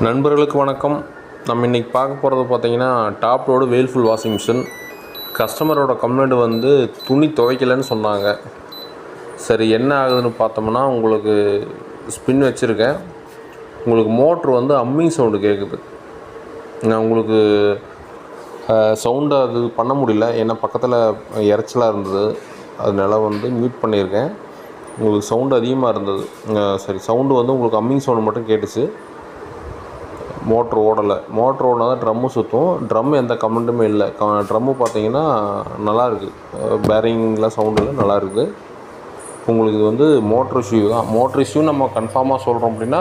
நண்பர்களுக்கு வணக்கம். நம்ம இன்றைக்கி பார்க்க போகிறது பார்த்திங்கன்னா டாப் லோடு வேல்ஃபுல் வாஷிங் மிஷின். கஸ்டமரோட கம்ப்ளைண்ட் வந்து துணி துவைக்கலைன்னு சொன்னாங்க. சரி, என்ன ஆகுதுன்னு பார்த்தோம்னா, உங்களுக்கு ஸ்பின் வச்சுருக்கேன். உங்களுக்கு மோட்ரு வந்து அம்மிங் சவுண்டு கேட்குது. நான் உங்களுக்கு சவுண்டை அது பண்ண முடியல, ஏன்னா பக்கத்தில் இறைச்சலாக இருந்தது. அதனால வந்து மியூட் பண்ணியிருக்கேன். உங்களுக்கு சவுண்டு அதிகமாக இருந்தது. சரி, சவுண்டு வந்து உங்களுக்கு அம்மிங் சவுண்டு மட்டும் கேட்டுச்சு. மோட்ரு ஓடலை. மோட்ரு ஓடினா தான் ட்ரம்மு சுற்றும். ட்ரம் எந்த கம்ப்ளைண்ட்டுமே இல்லை. ட்ரம்மு பார்த்தீங்கன்னா நல்லாயிருக்கு. பேரிங்லாம் சவுண்டில் நல்லாயிருக்கு. உங்களுக்கு இது வந்து மோட்ரு இஷ்யூ தான். மோட்ரு இஷ்யூ நம்ம கன்ஃபார்மாக சொல்கிறோம் அப்படின்னா,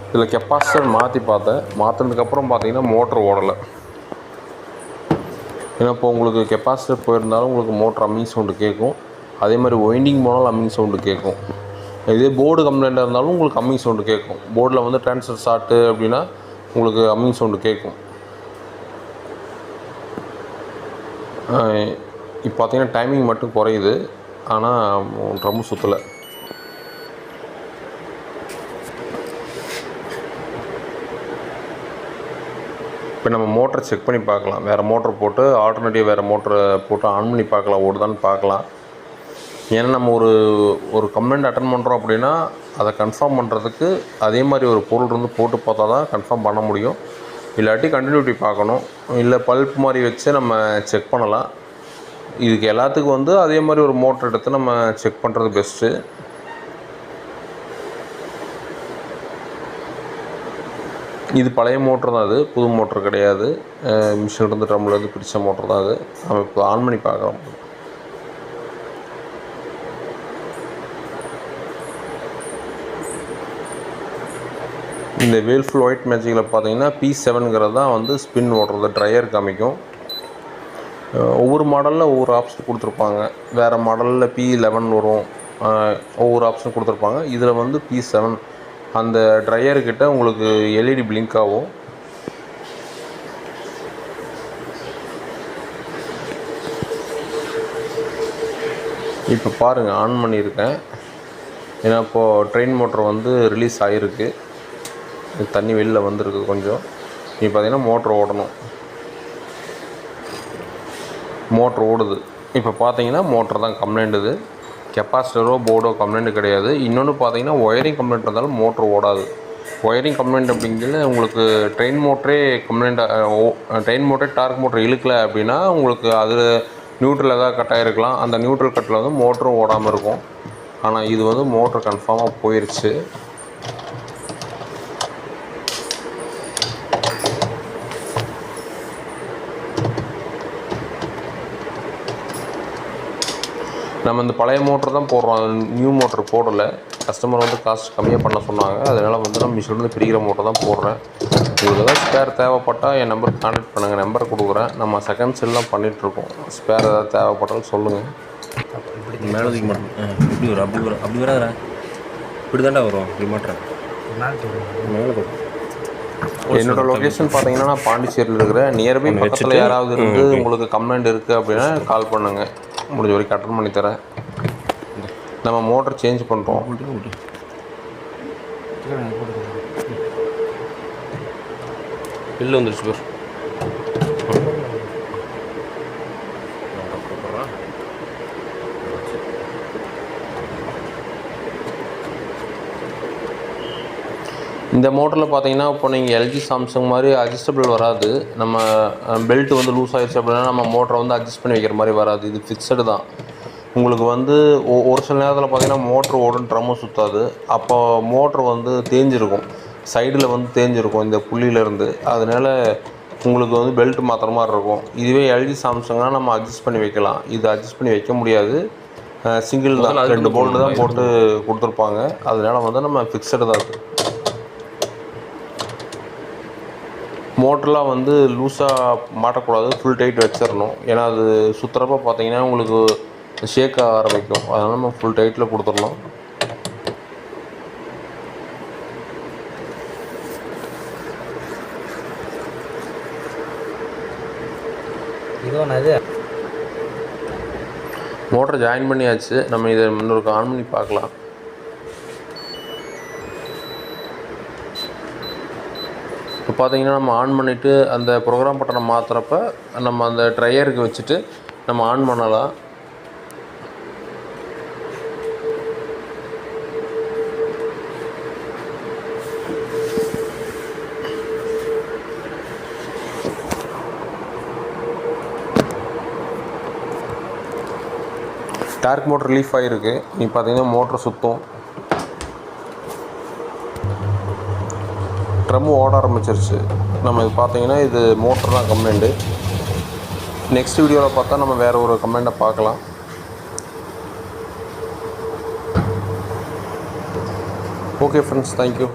இதில் கெப்பாசிட்டர் மாற்றி பார்த்தேன். மாற்றினதுக்கப்புறம் பார்த்தீங்கன்னா மோட்ரு ஓடலை. ஏன்னா இப்போ உங்களுக்கு கெப்பாசிட்டர் போயிருந்தாலும் உங்களுக்கு மோட்ரு அம்மிங் சவுண்டு கேட்கும். அதே மாதிரி ஒயிண்டிங் போனாலும் அம்மிங் சவுண்டு கேட்கும். இதே போர்டு கம்ப்ளைண்ட்டாக இருந்தாலும் உங்களுக்கு அம்மிங் சவுண்டு கேட்கும். போர்டில் வந்து ட்ரான்ஸ்ஃபர் ஷார்ட்டு அப்படின்னா உங்களுக்கு அம்மிங் சவுண்டு கேட்கும். இப்போ பார்த்தீங்கன்னா டைமிங் மட்டும் குறையுது, ஆனால் ட்ரம்மு சுற்றலை. இப்போ நம்ம மோட்டரை செக் பண்ணி பார்க்கலாம். வேறு மோட்ரு போட்டு ஆல்டர்னேட்டிவ் வேறு மோட்டரை போட்டு ஆன் பண்ணி பார்க்கலாம், ஓடுதான்னு பார்க்கலாம். ஏன்னா நம்ம ஒரு கம்ப்ளைண்ட் அட்டன் பண்ணுறோம் அப்படின்னா அதை கன்ஃபார்ம் பண்ணுறதுக்கு அதே மாதிரி ஒரு பொருள் இருந்து போட்டு பார்த்தா தான் கன்ஃபார்ம் பண்ண முடியும். இல்லாட்டி கண்டினியூட்டி பார்க்கணும். இல்லை பல்ப் மாதிரி வச்சு நம்ம செக் பண்ணலாம். இதுக்கு எல்லாத்துக்கும் வந்து அதே மாதிரி ஒரு மோட்டர் எடுத்து நம்ம செக் பண்ணுறது பெஸ்ட்டு. இது பழைய மோட்ரு தான், அது புது மோட்ரு கிடையாது. மிஷின்லேருந்து ட்ரம்லேருந்து பிடிச்ச மோட்ரு தான் அது. நம்ம இப்போ ஆன் பண்ணி பார்க்கலாம். இந்த வேல்ஃபுல் ஒயிட் மேஜிக்கில் பார்த்தீங்கன்னா P7ங்கிறது தான் வந்து ஸ்பின் ஓடுறது, ட்ரையர் காமிக்கும். ஒவ்வொரு மாடலில் ஒவ்வொரு ஆப்ஷன் கொடுத்துருப்பாங்க. வேறு மாடலில் P11 வரும், ஒவ்வொரு ஆப்ஷன் கொடுத்துருப்பாங்க. இதில் வந்து P7 அந்த ட்ரையர்கிட்ட உங்களுக்கு LED பிளிங்க் ஆகும். இப்போ பாருங்கள், ஆன் பண்ணியிருக்கேன். ஏன்னா இப்போது ட்ரெயின் மோட்டர் வந்து ரிலீஸ் ஆகிருக்கு. தண்ணி வெளியில் வந்திருக்கு கொஞ்சம். இப்போ பார்த்தீங்கன்னா மோட்ரு ஓடணும். மோட்ரு ஓடுது. இப்போ பார்த்தீங்கன்னா மோட்ரு தான் கம்ப்ளைண்ட். இது கெப்பாசிட்டரோ போர்டோ கம்ப்ளைண்ட் கிடையாது. இன்னொன்று பார்த்தீங்கன்னா ஒயரிங் கம்ப்ளைண்ட் இருந்தாலும் மோட்ரு ஓடாது. ஒயரிங் கம்ப்ளைண்ட் அப்படிங்கிறது உங்களுக்கு ட்ரெயின் மோட்டரே ட்ரெயின் மோட்டரே டார்க் மோட்டர் இழுக்கலை அப்படின்னா உங்களுக்கு அதில் நியூட்ரல் எதாவது கட் ஆகிருக்கலாம். அந்த நியூட்ரல் கட்டில் வந்து மோட்டரும் ஓடாமல் இருக்கும். ஆனால் இது வந்து மோட்ரு கன்ஃபார்மாக போயிடுச்சு. நம்ம இந்த பழைய மோட்ரு தான் போடுறோம், நியூ மோட்ரு போடலை. கஸ்டமர் வந்து காஸ்ட் கம்மியாக பண்ண சொன்னாங்க. அதனால் வந்து நான் மிஷின்லேருந்து பிரிக்கிற மோட்டர் தான் போடுறேன். உங்களுக்கு ஏதாவது ஸ்பேர் தேவைப்பட்டால் என் நம்பருக்கு கான்டாக்ட் பண்ணுங்கள். நம்பர் கொடுக்குறேன். நம்ம செகண்ட் செல்லாம் பண்ணிகிட்ருக்கோம். ஸ்பேர் ஏதாவது தேவைப்பட்டாலும் சொல்லுங்கள். மேலதுக்கு மட்டும் இப்படி வரும், அப்படி வராதா? இப்படி தாண்டா வரும். இப்படி மாட்டுறேன் மேலே. என்னோட லொக்கேஷன் பார்த்தீங்கன்னா நான் பாண்டிச்சேரியில் இருக்கிறேன். நியர்பை பக்கத்தில் யாராவது இருந்து உங்களுக்கு கம்ப்ளைண்ட் இருக்குது அப்படின்னா கால் பண்ணுங்கள். முடிஞ்ச வரைக்கும் அட்டன் பண்ணி தரேன். நம்ம மோட்டர் சேஞ்ச் பண்ணுறோம். பில்லு வந்துருச்சு பேர். இந்த மோட்டரில் பார்த்தீங்கன்னா இப்போ நீங்கள் எல்ஜி சாம்சங் மாதிரி அட்ஜஸ்டபிள் வராது. நம்ம பெல்ட் வந்து லூஸ் ஆகிடுச்சு அப்படின்னா நம்ம மோட்டரை வந்து அட்ஜஸ்ட் பண்ணி வைக்கிற மாதிரி வராது. இது ஃபிக்ஸடு தான். உங்களுக்கு வந்து ஒரு சில நேரத்தில் பார்த்தீங்கன்னா மோட்ரு ஓடும், ட்ரம்மு சுற்றாது. அப்போ மோட்ரு வந்து தேஞ்சிருக்கும், சைடில் வந்து தேஞ்சிருக்கும் இந்த புள்ளியிலேருந்து. அதனால் உங்களுக்கு வந்து பெல்ட் மாற்றுற மாதிரி இருக்கும். இதுவே எல்ஜி சாம்சங்னால் நம்ம அட்ஜஸ்ட் பண்ணி வைக்கலாம். இது அட்ஜஸ்ட் பண்ணி வைக்க முடியாது. சிங்கிள் தான், 2 போல்ட்டு தான் போட்டு கொடுத்துருப்பாங்க. அதனால் வந்து நம்ம ஃபிக்ஸடு தான். அது மோட்டர்லாம் வந்து லூஸாக மாட்டக்கூடாது, ஃபுல் டைட் வச்சிடணும். ஏன்னா அது சுற்றுறப்ப பார்த்தீங்கன்னா உங்களுக்கு ஷேக் ஆக ஆரம்பிக்கும். அதனால் நம்ம ஃபுல் டைட்டில் கொடுத்துடலாம். மோட்டர் ஜாயின் பண்ணியாச்சு. நம்ம இதை இன்னொரு ஆன் பண்ணி பார்க்கலாம். பார்த்தீங்கன்னா நம்ம ஆன் பண்ணிவிட்டு அந்த ப்ரோக்ராம் பட்டனை மாற்றுறப்ப நம்ம அந்த ட்ரையருக்கு வச்சுட்டு நம்ம ஆன் பண்ணலாம். டார்க் மோட்டர் ரிலீஃப் ஆகிருக்கு. நீ பார்த்தீங்கன்னா மோட்டர் சுற்றும், ட்ரம்மு ஓட ஆரம்பிச்சிருச்சு. நம்ம இது பார்த்தீங்கன்னா இது மோட்டர் தான் கம்ப்ளைண்ட்டு. நெக்ஸ்ட் வீடியோவில் பார்த்தா நம்ம வேறு ஒரு கம்ப்ளைண்ட்டை பார்க்கலாம். Okay friends, thank you.